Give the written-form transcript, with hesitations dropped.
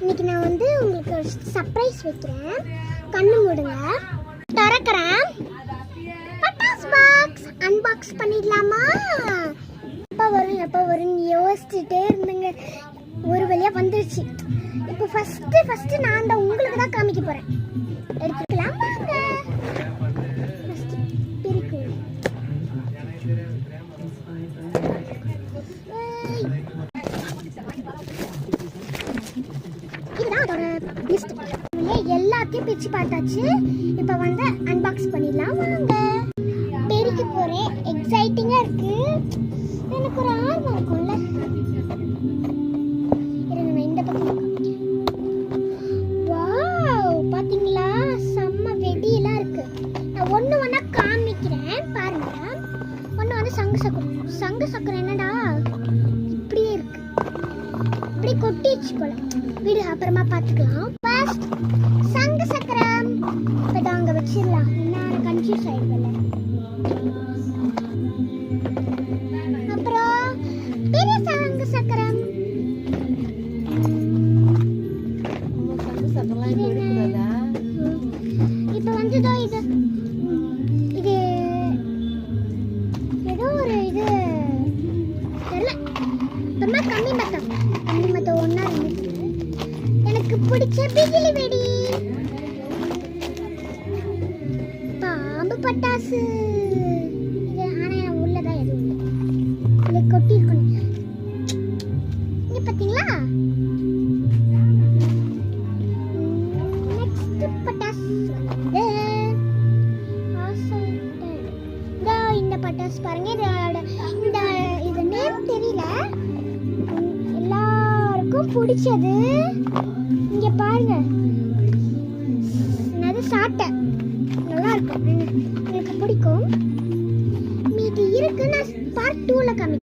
இன்னைக்கு நான் வந்து உங்களுக்கு ஒரு சர்ப்ரைஸ் வைக்கிறேன். கண்ணு மூடுங்க. திறக்கிறேன். பட்டாஸ் பாக்ஸ் அன்பாக்ஸ் பண்ணிடலாமா? எப்போ வரும்னு யோசிச்சுட்டே இருந்தேங்க. ஒரு வழியா வந்துருச்சு. இப்போ ஃபர்ஸ்ட் நான் தான் உங்களுக்கு தான் காமிக்க போறேன். எடுத்துக்கலாம் வாங்க. எல்லாத்தையும் பிரிச்சு பார்த்தாச்சு. இப்போ வந்து அன்பாக்ஸ் பண்ணிடலாம் வாங்க. பெருக்கி போறேன். எக்ஸைட்டிங்கா இருக்கு. எனக்கு ஒரு ஆர்வம் இருக்கும்ல. இருங்க இந்த பக்கம். வாவ், பாத்தீங்களா? செம்ம வெடியெல்லாம் இருக்கு. நான் ஒண்ணா காமிக்கிறேன் பாருங்க. ஒண்ணு வந்து சங்கு சக்கரம் என்னடா இப்படியே இருக்கு. இப்படி கொட்டிச்சு போல. வீடு அப்புறமா பார்த்துக்கலாம். ஃபர்ஸ்ட் சங்கு சக்கரம் இப்போ அங்கே வச்சிடலாம். நான் கன்ஃபியூஸ் ஆயிடுவேன். அப்புறம் பெரிய சங்கு சக்கரம். இப்போ வந்து இது ஏதோ ஒரு இது தெரியல. அப்புறமா கம்மி மத்தம் ஒன்னா இருந்துச்சு. எனக்கு பிடிச்ச பிஜிலி வெடி, பாம்பு பட்டாசு. இது ஆனா உள்ளதான் எதுவும் இல்லை. கொட்டி இருக்கணும். இங்க பாத்தீங்களா? நெக்ஸ்ட் பட்டாசு இந்த பட்டாசு பாருங்க. இந்த இது நேம் தெரியல. எல்லாருக்கும் பிடிச்சது இங்க பாருங்க. அது சாட்டை நல்லா இருக்கும். எனக்கு பிடிக்கும். மீதி இருக்கு. நான் பார்ட் 2ல காமி